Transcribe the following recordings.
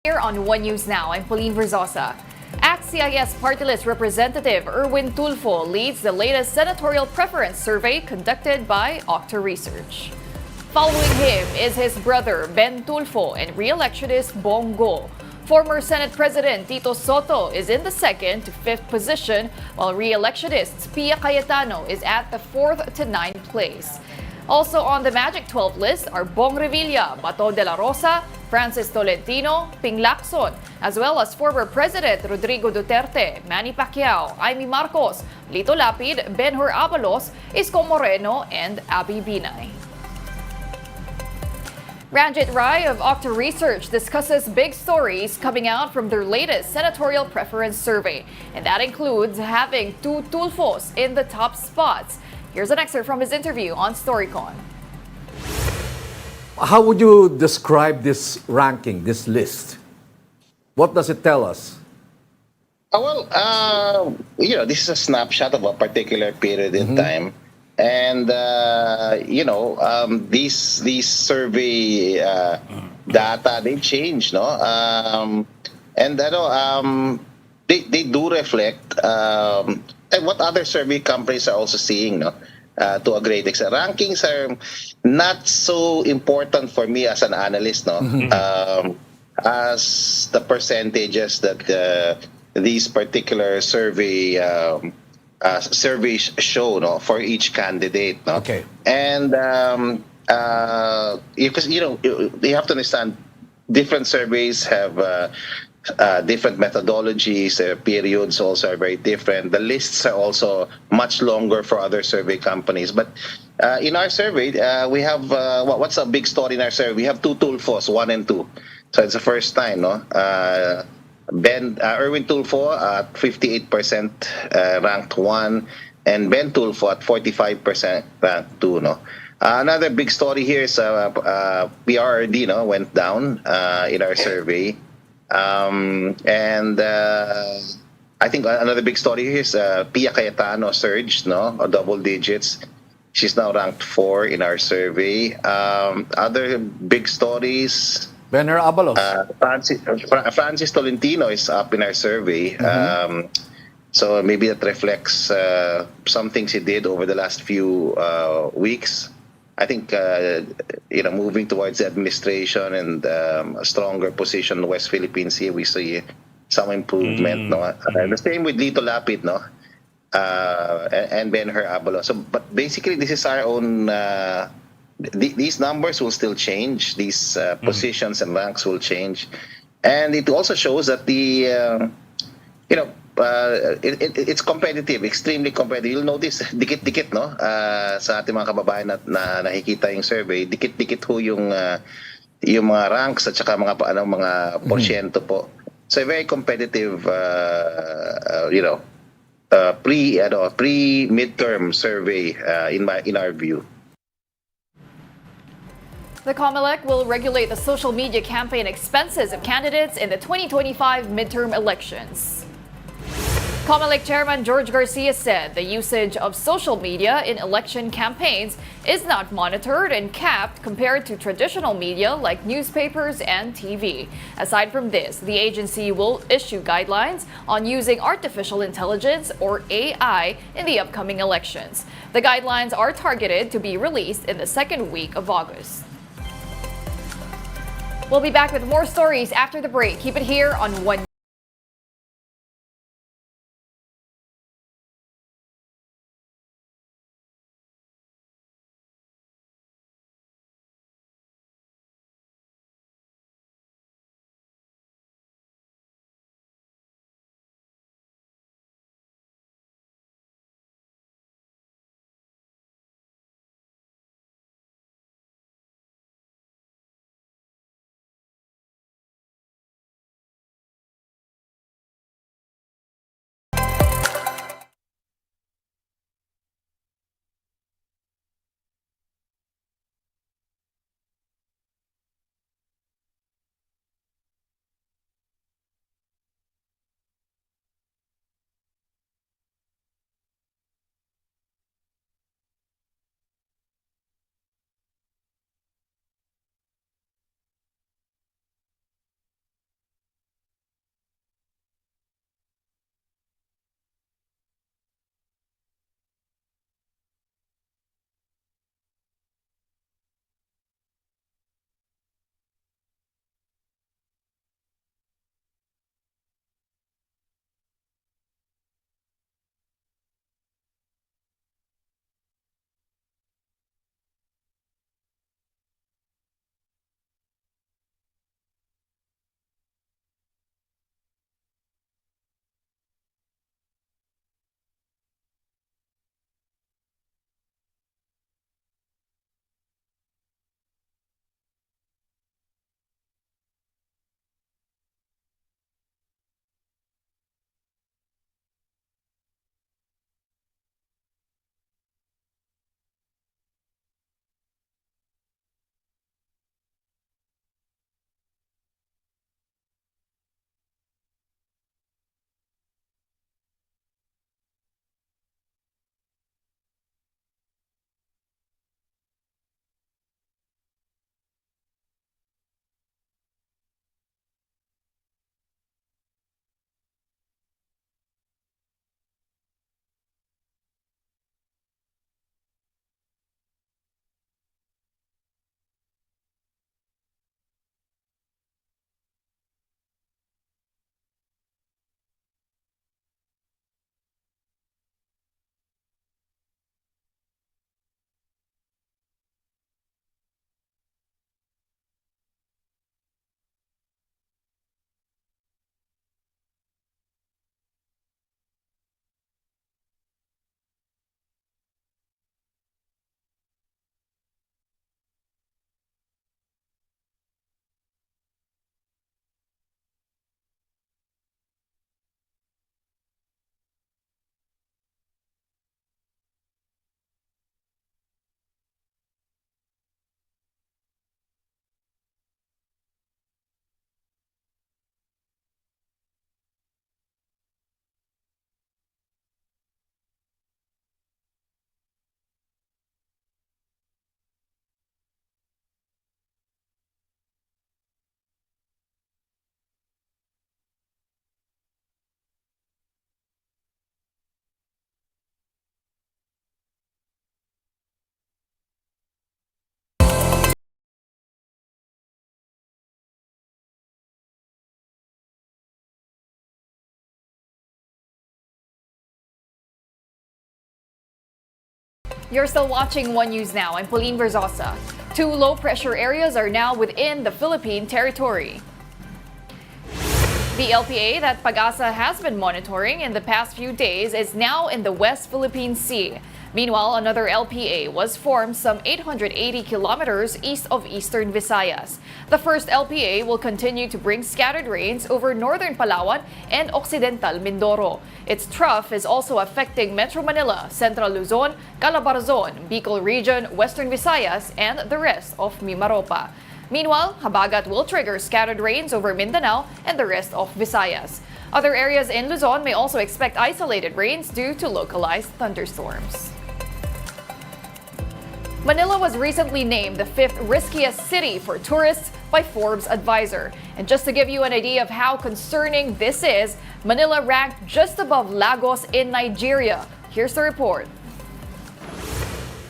Here on One News Now, I'm Pauline Verzosa. ACT-CIS Party List Representative Erwin Tulfo leads the latest senatorial preference survey conducted by Octa Research. Following him is his brother Ben Tulfo and re-electionist Bongo. Former Senate President Tito Soto is in the second to fifth position, while re-electionist Pia Cayetano is at the fourth to ninth place. Also on the Magic 12 list are Bong Revilla, Bato de la Rosa, Francis Tolentino, Ping Lacson, as well as former President Rodrigo Duterte, Manny Pacquiao, Amy Marcos, Lito Lapid, Benhur Abalos, Isko Moreno, and Abby Binay. Ranjit Rai of Octa Research discusses big stories coming out from their latest senatorial preference survey, and that includes having two Tulfos in the top spots. Here's an excerpt from his interview on StoryCon. How would you describe this ranking, this list? What does it tell us? This is a snapshot of a particular period in time. And, these survey data, they change, no? They do reflect what other survey companies are also seeing, no? To a great extent. Rankings are not so important for me as an analyst, no? As the percentages that these particular surveys show, no, for each candidate, no? Okay. And because you have to understand, different surveys have different methodologies. Periods also are very different. The lists are also much longer for other survey companies. But in our survey, we have what's a big story in our survey? We have two Tulfos, 1 and 2. So it's the first time, no? Erwin Tulfo at 58% ranked 1, and Ben Tulfo at 45% ranked 2, no? Another big story here is PRRD, no, went down in our survey. I think another big story here is Pia Cayetano surged, no, or double digits. She's now ranked 4 in our survey. Other big stories. Benhur Abalos. Francis Tolentino is up in our survey. So maybe that reflects some things he did over the last few weeks. I think, moving towards the administration and a stronger position in the West Philippine Sea, we see some improvement. No? The same with Lito Lapid, no? And Benhur Abalos. So, but basically, this is our own. These numbers will still change. These positions and ranks will change, and it also shows that it's competitive, extremely competitive. You'll notice, dikit-dikit, no? Sa ating mga kababayan na nakikita yung survey, dikit-dikit ho yung mga ranks at saka mga porsyento po. So a very competitive, pre-midterm survey in our view. The COMELEC will regulate the social media campaign expenses of candidates in the 2025 midterm elections. COMELEC Chairman George Garcia said the usage of social media in election campaigns is not monitored and capped compared to traditional media like newspapers and TV. Aside from this, the agency will issue guidelines on using artificial intelligence or AI in the upcoming elections. The guidelines are targeted to be released in the second week of August. We'll be back with more stories after the break. Keep it here on One. You're still watching One News Now. I'm Pauline Verzosa. 2 low-pressure areas are now within the Philippine territory. The LPA that Pag-asa has been monitoring in the past few days is now in the West Philippine Sea. Meanwhile, another LPA was formed some 880 kilometers east of eastern Visayas. The first LPA will continue to bring scattered rains over northern Palawan and occidental Mindoro. Its trough is also affecting Metro Manila, Central Luzon, Calabarzon, Bicol Region, Western Visayas, and the rest of Mimaropa. Meanwhile, habagat will trigger scattered rains over Mindanao and the rest of Visayas. Other areas in Luzon may also expect isolated rains due to localized thunderstorms. Manila was recently named the 5th riskiest city for tourists by Forbes Advisor. And just to give you an idea of how concerning this is, Manila ranked just above Lagos in Nigeria. Here's the report.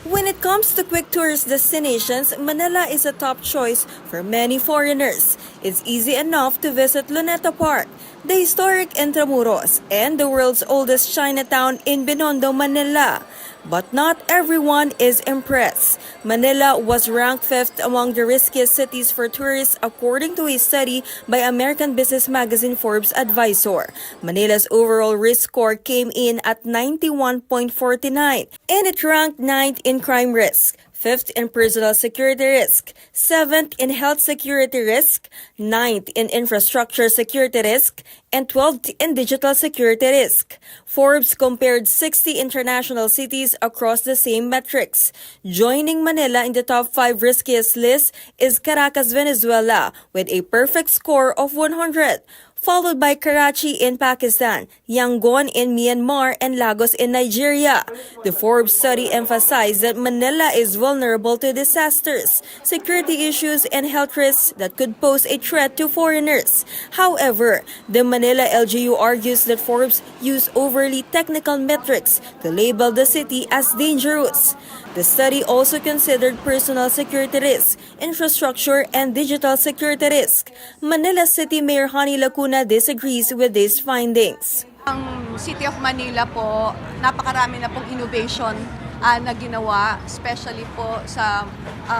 When it comes to quick tourist destinations, Manila is a top choice for many foreigners. It's easy enough to visit Luneta Park, the historic Intramuros, and the world's oldest Chinatown in Binondo, Manila. But not everyone is impressed. Manila was ranked 5th among the riskiest cities for tourists according to a study by American business magazine Forbes Advisor. Manila's overall risk score came in at 91.49 and it ranked 9th in crime risk, 5th in personal security risk, 7th in health security risk, 9th in infrastructure security risk, and 12th in digital security risk. Forbes compared 60 international cities across the same metrics. Joining Manila in the top 5 riskiest list is Caracas, Venezuela, with a perfect score of 100. Followed by Karachi in Pakistan, Yangon in Myanmar, and Lagos in Nigeria. The Forbes study emphasized that Manila is vulnerable to disasters, security issues, and health risks that could pose a threat to foreigners. However, the Manila LGU argues that Forbes used overly technical metrics to label the city as dangerous. The study also considered personal security risk, infrastructure, and digital security risk. Manila City Mayor Hani Lacuna disagrees with these findings. Ang City of Manila po, napakarami na pong innovation na ginawa, especially po sa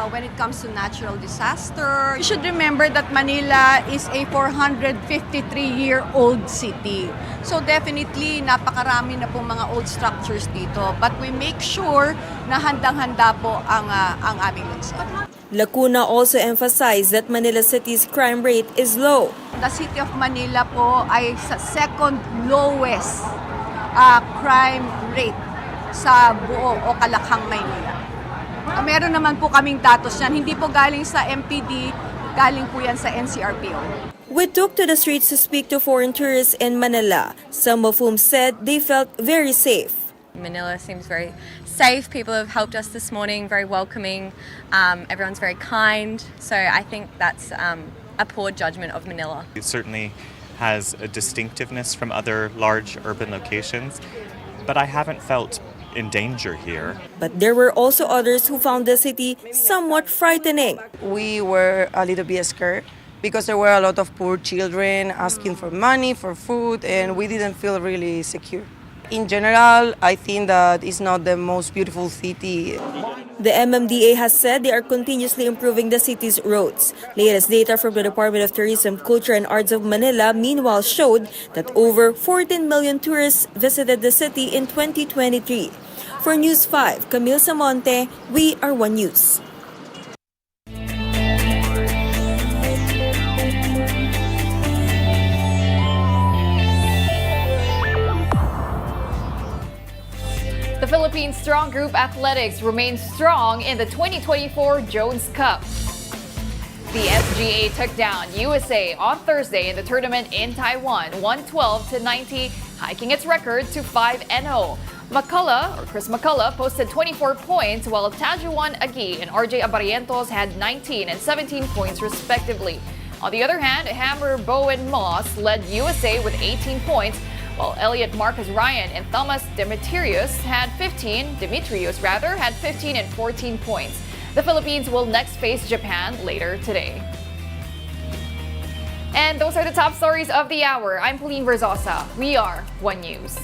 when it comes to natural disaster. You should remember that Manila is a 453-year-old city. So definitely, napakarami na pong mga old structures dito. But we make sure na handang-handa po ang aming lungsod. Lacuna also emphasized that Manila City's crime rate is low. The City of Manila po ay sa second lowest crime rate sa buo o Kalakhang, Maynila. Meron naman po kaming datos yan. Hindi po galing sa MPD, galing po yan sa NCRPO. We took to the streets to speak to foreign tourists in Manila, some of whom said they felt very safe. Manila seems very safe. People have helped us this morning, very welcoming. Everyone's very kind. So I think that's a poor judgment of Manila. It certainly has a distinctiveness from other large urban locations, but I haven't felt in danger here. But there were also others who found the city somewhat frightening. We were a little bit scared because there were a lot of poor children asking for money, for food, and we didn't feel really secure. In general, I think that it's not the most beautiful city. The MMDA has said they are continuously improving the city's roads. Latest data from the Department of Tourism, Culture and Arts of Manila, meanwhile, showed that over 14 million tourists visited the city in 2023. For News 5, Camille Samonte, we are One News. The Philippines Strong Group Athletics remains strong in the 2024 Jones Cup. The SGA took down USA on Thursday in the tournament in Taiwan, 112-90, hiking its record to 5-0. Chris McCullough posted 24 points, while Tajuan Agi and RJ Abarientos had 19 and 17 points respectively. On the other hand, Hammer Bowen Moss led USA with 18 points, while Elliot Marcus Ryan and Thomas Demetrius had 15 and 14 points. The Philippines will next face Japan later today. And those are the top stories of the hour. I'm Pauline Verzosa. We are One News.